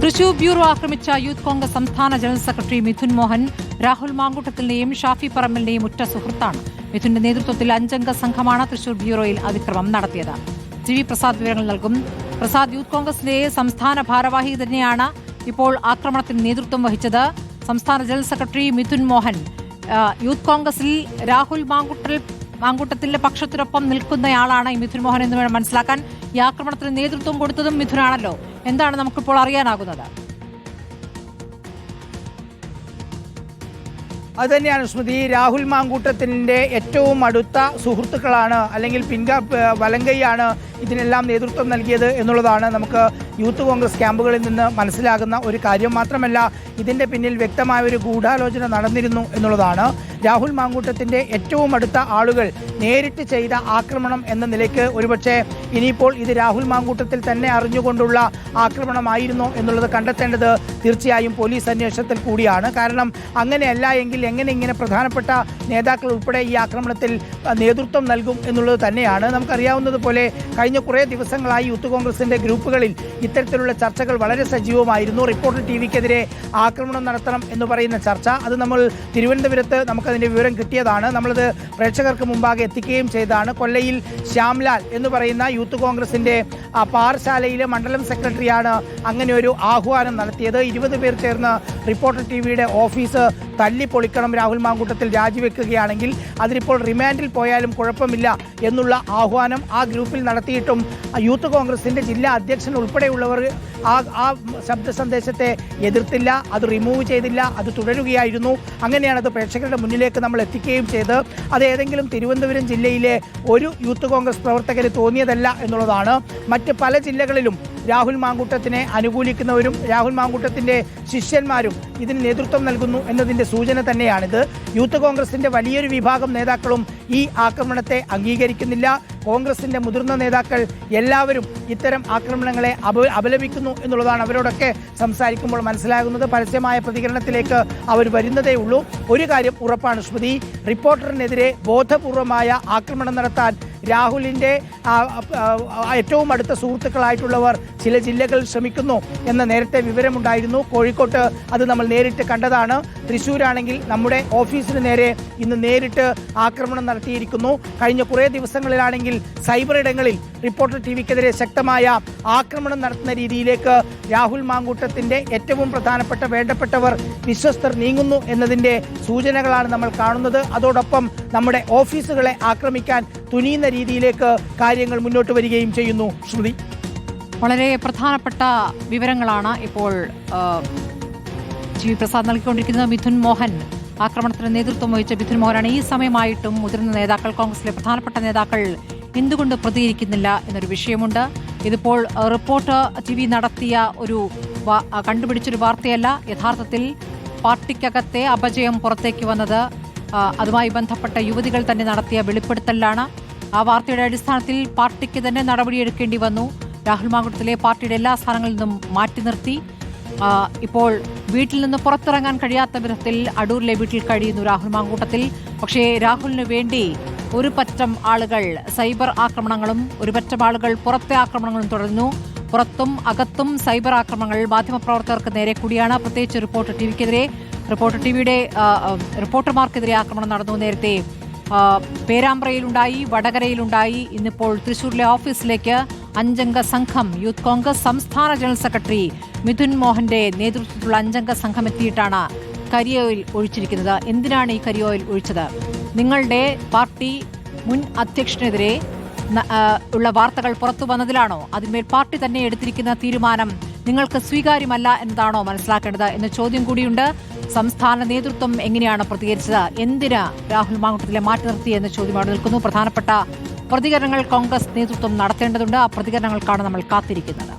Thrissur bureau ആക്രമിച്ച youth Congress സംസ്ഥാന general secretary Mithun Mohan Rahul മാങ്കൂട്ടത്തിന്റെയും Shafi പറമ്പലിന്റെയും ഉറ്റ സുഹൃത്താണ്. മിഥുന്റെ നേതൃത്വത്തിൽ 5 അംഗ സംഘമാണ് തൃശൂർ ബ്യൂറോയിൽ അതിക്രമം നടത്തിയത്. ജി പ്രസാദ് വിവരങ്ങൾ നൽകും. പ്രസാദ്, യൂത്ത് കോൺഗ്രസിന്റെ സംസ്ഥാന ഭാരവാഹി തന്നെയാണ് ഇപ്പോൾ ആക്രമണത്തിന് നേതൃത്വം വഹിച്ചത്. സംസ്ഥാന general secretary Mithun Mohan youth കോൺഗ്രസിൽ രാഹുൽ മാങ്കൂട്ടത്തിന്റെ പക്ഷത്തിനൊപ്പം നിൽക്കുന്നയാളാണ് ഈ മിഥുൻ മോഹൻ എന്ന് വേണം മനസ്സിലാക്കാൻ. ഈ ആക്രമണത്തിന് നേതൃത്വം കൊടുത്തതും മിഥുനാണല്ലോ. എന്താണ് നമുക്കിപ്പോൾ അറിയാനാകുന്നത്? അതുതന്നെയാണ് സ്മൃതി. രാഹുൽ മാങ്കൂട്ടത്തിൻ്റെ ഏറ്റവും അടുത്ത സുഹൃത്തുക്കളാണ്, അല്ലെങ്കിൽ വലങ്കൈയാണ് ഇതിനെല്ലാം നേതൃത്വം നൽകിയത് എന്നുള്ളതാണ് നമുക്ക് യൂത്ത് കോൺഗ്രസ് ക്യാമ്പുകളിൽ നിന്ന് മനസ്സിലാകുന്ന ഒരു കാര്യം. മാത്രമല്ല, ഇതിൻ്റെ പിന്നിൽ വ്യക്തമായ ഒരു ഗൂഢാലോചന നടന്നിരുന്നു എന്നുള്ളതാണ്. രാഹുൽ മാങ്കൂട്ടത്തിൻ്റെ ഏറ്റവും അടുത്ത ആളുകൾ നേരിട്ട് ചെയ്ത ആക്രമണം എന്ന നിലയ്ക്ക് ഒരുപക്ഷെ ഇനിയിപ്പോൾ ഇത് രാഹുൽ മാങ്കൂട്ടത്തിൽ തന്നെ അറിഞ്ഞുകൊണ്ടുള്ള ആക്രമണമായിരുന്നോ എന്നുള്ളത് കണ്ടെത്തേണ്ടത് തീർച്ചയായും പോലീസ് അന്വേഷണത്തിൽ കൂടിയാണ്. കാരണം അങ്ങനെയല്ല എങ്കിൽ എങ്ങനെ ഇങ്ങനെ പ്രധാനപ്പെട്ട നേതാക്കൾ ഉൾപ്പെടെ ഈ ആക്രമണത്തിൽ നേതൃത്വം നൽകും എന്നുള്ളത് തന്നെയാണ്. നമുക്കറിയാവുന്നതുപോലെ കഴിഞ്ഞ കുറേ ദിവസങ്ങളായി യൂത്ത് കോൺഗ്രസിൻ്റെ ഗ്രൂപ്പുകളിൽ ഇത്തരത്തിലുള്ള ചർച്ചകൾ വളരെ സജീവമായിരുന്നു. റിപ്പോർട്ടർ ടിവിക്കെതിരെ ആക്രമണം നടത്തണം എന്ന് പറയുന്ന ചർച്ച, അത് നമ്മൾ തിരുവനന്തപുരത്ത് നമുക്കതിൻ്റെ വിവരം കിട്ടിയതാണ്. നമ്മളത് പ്രേക്ഷകർക്ക് മുമ്പാകെ എത്തിക്കുകയും ചെയ്തതാണ്. കൊല്ലയിൽ ശ്യാംലാൽ എന്ന് പറയുന്ന യൂത്ത് കോൺഗ്രസിൻ്റെ പാറശാലയിലെ മണ്ഡലം സെക്രട്ടറിയാണ് അങ്ങനെ ഒരു ആഹ്വാനം നടത്തിയത്. 20 പേർ ചേർന്ന് റിപ്പോർട്ടർ ടിവിയുടെ ഓഫീസ് തല്ലിപ്പൊളിക്കണം, രാഹുൽ മാങ്കൂട്ടത്തിൽ രാജിവെക്കുകയാണെങ്കിൽ അതിനിപ്പോൾ റിമാൻഡിൽ പോയാലും കുഴപ്പമില്ല എന്നുള്ള ആഹ്വാനം ആ ഗ്രൂപ്പിൽ നടത്തിയിട്ടും യൂത്ത് കോൺഗ്രസിൻ്റെ ജില്ലാ അധ്യക്ഷൻ ഉൾപ്പെടെയുള്ളവർ ആ ശബ്ദ സന്ദേശത്തെ എതിർത്തില്ല, അത് റിമൂവ് ചെയ്തില്ല, അത് തുടരുകയായിരുന്നു. അങ്ങനെയാണ് അത് പ്രേക്ഷകരുടെ മുന്നിലേക്ക് നമ്മൾ എത്തിക്കുകയും ചെയ്ത്. അത് ഏതെങ്കിലും തിരുവനന്തപുരം ജില്ലയിലെ ഒരു യൂത്ത് കോൺഗ്രസ് പ്രവർത്തകന് തോന്നിയതല്ല എന്നുള്ളതാണ്. മറ്റ് പല ജില്ലകളിലും രാഹുൽ മാങ്കൂട്ടത്തിനെ അനുകൂലിക്കുന്നവരും രാഹുൽ മാങ്കൂട്ടത്തിൻ്റെ ശിഷ്യന്മാരും ഇതിന് നേതൃത്വം നൽകുന്നു എന്നതിൻ്റെ സൂചന തന്നെയാണിത്. യൂത്ത് കോൺഗ്രസിൻ്റെ വലിയൊരു വിഭാഗം നേതാക്കളും ഈ ആക്രമണത്തെ അംഗീകരിക്കുന്നില്ല. കോൺഗ്രസിൻ്റെ മുതിർന്ന നേതാക്കൾ എല്ലാവരും ഇത്തരം ആക്രമണങ്ങളെ അപലപിക്കുന്നു എന്നുള്ളതാണ് അവരോടൊക്കെ സംസാരിക്കുമ്പോൾ മനസ്സിലാകുന്നത്. പരസ്യമായ പ്രതികരണത്തിലേക്ക് അവർ വരുന്നതേ ഉള്ളൂ. ഒരു കാര്യം ഉറപ്പാണ് സ്മൃതി, റിപ്പോർട്ടറിനെതിരെ ബോധപൂർവമായ ആക്രമണം നടത്താൻ രാഹുലിൻ്റെ ഏറ്റവും അടുത്ത സുഹൃത്തുക്കളായിട്ടുള്ളവർ ചില ജില്ലകളിൽ ശ്രമിക്കുന്നു എന്ന നേരത്തെ വിവരമുണ്ടായിരുന്നു. കോഴിക്കോട്ട് അത് നമ്മൾ നേരിട്ട് കണ്ടതാണ്. തൃശ്ശൂരാണെങ്കിൽ നമ്മുടെ ഓഫീസിന് നേരെ ഇന്ന് നേരിട്ട് ആക്രമണം നടത്തിയിരിക്കുന്നു. കഴിഞ്ഞ കുറേ ദിവസങ്ങളിലാണെങ്കിൽ സൈബർ ഇടങ്ങളിൽ റിപ്പോർട്ടർ ടിവിക്കെതിരെ ശക്തമായ ആക്രമണം നടത്തുന്ന രീതിയിലേക്ക് രാഹുൽ മാങ്കൂട്ടത്തിൻ്റെ ഏറ്റവും പ്രധാനപ്പെട്ട വേണ്ടപ്പെട്ടവർ വിശ്വസ്തർ നീങ്ങുന്നു എന്നതിൻ്റെ സൂചനകളാണ് നമ്മൾ കാണുന്നത്. അതോടൊപ്പം നമ്മുടെ ഓഫീസുകളെ ആക്രമിക്കാൻ തുനിയുന്ന രീതിയിലേക്ക് കാര്യങ്ങൾ മുന്നോട്ട് വരികയും ചെയ്യുന്നു. ശ്രുതി, വളരെ പ്രധാനപ്പെട്ട വിവരങ്ങളാണ് ഇപ്പോൾ ജി പ്രസാദ് നൽകിക്കൊണ്ടിരിക്കുന്നത്. മിഥുൻ മോഹൻ, ആക്രമണത്തിന് നേതൃത്വം വഹിച്ച മിഥുൻ മോഹനാണ്. ഈ സമയമായിട്ടും മുതിർന്ന നേതാക്കൾ, കോൺഗ്രസിലെ പ്രധാനപ്പെട്ട നേതാക്കൾ എന്തുകൊണ്ട് പ്രതികരിക്കുന്നില്ല എന്നൊരു വിഷയമുണ്ട്. ഇതിപ്പോൾ റിപ്പോർട്ടർ ടിവി നടത്തിയ കണ്ടുപിടിച്ചൊരു വാർത്തയല്ല. യഥാർത്ഥത്തിൽ പാർട്ടിക്കകത്തെ അപജയം പുറത്തേക്ക് വന്നത് അതുമായി ബന്ധപ്പെട്ട യുവതികൾ തന്നെ നടത്തിയ വെളിപ്പെടുത്തലാണ്. ആ വാർത്തയുടെ അടിസ്ഥാനത്തിൽ പാർട്ടിക്ക് തന്നെ നടപടിയെടുക്കേണ്ടി വന്നു. രാഹുൽ മാങ്കൂട്ടത്തിലെ പാർട്ടിയുടെ എല്ലാ സ്ഥാനങ്ങളിൽ നിന്നും മാറ്റി നിർത്തി. ഇപ്പോൾ വീട്ടിൽ നിന്ന് പുറത്തിറങ്ങാൻ കഴിയാത്ത വിധത്തിൽ അടൂരിലെ വീട്ടിൽ കഴിയുന്നു രാഹുൽ മാങ്കൂട്ടത്തിൽ. പക്ഷേ രാഹുലിന് വേണ്ടി ഒരു പറ്റം ആളുകൾ സൈബർ ആക്രമണങ്ങളും ഒരു പറ്റം ആളുകൾ പുറത്തെ ആക്രമണങ്ങളും തുടരുന്നു. പുറത്തും അകത്തും സൈബർ ആക്രമണങ്ങൾ മാധ്യമപ്രവർത്തകർക്ക് നേരെ കൂടിയാണ്. പ്രത്യേകിച്ച് റിപ്പോർട്ടർ ടിവിക്കെതിരെ, റിപ്പോർട്ടർ ടിവിയുടെ റിപ്പോർട്ടർമാർക്കെതിരെ ആക്രമണം നടന്നു. നേരത്തെ പേരാമ്പ്രയിലുണ്ടായി, വടകരയിലുണ്ടായി. ഇന്നിപ്പോൾ തൃശ്ശൂരിലെ ഓഫീസിലേക്ക് 5 അംഗ സംഘം, യൂത്ത് കോൺഗ്രസ് സംസ്ഥാന ജനറൽ സെക്രട്ടറി മിഥുൻ മോഹന്റെ നേതൃത്വത്തിലുള്ള 5 അംഗ സംഘം എത്തിയിട്ടാണ് കരിയോയിൽ ഒഴിച്ചിരിക്കുന്നത്. എന്തിനാണ് ഈ കരിയോയിൽ ഒഴിച്ചത്? നിങ്ങളുടെ പാർട്ടി മുൻ അധ്യക്ഷനെതിരെ ഉള്ള വാർത്തകൾ പുറത്തു വന്നതിലാണോ? അതിന്മേൽ പാർട്ടി തന്നെ എടുത്തിരിക്കുന്ന തീരുമാനം നിങ്ങൾക്ക് സ്വീകാര്യമല്ല എന്നതാണോ മനസ്സിലാക്കേണ്ടത് എന്ന ചോദ്യം കൂടിയുണ്ട്. സംസ്ഥാന നേതൃത്വം എങ്ങനെയാണ് പ്രതികരിച്ചത്? എന്തിന് രാഹുൽ മാങ്കൂട്ടത്തിലെ മാറ്റി നിർത്തി എന്ന ചോദ്യം അവിടെ നിൽക്കുന്നു. പ്രധാനപ്പെട്ട പ്രതികരണങ്ങൾ കോൺഗ്രസ് നേതൃത്വം നടത്തേണ്ടതുണ്ട്. ആ പ്രതികരണങ്ങൾക്കാണ് നമ്മൾ കാത്തിരിക്കുന്നത്.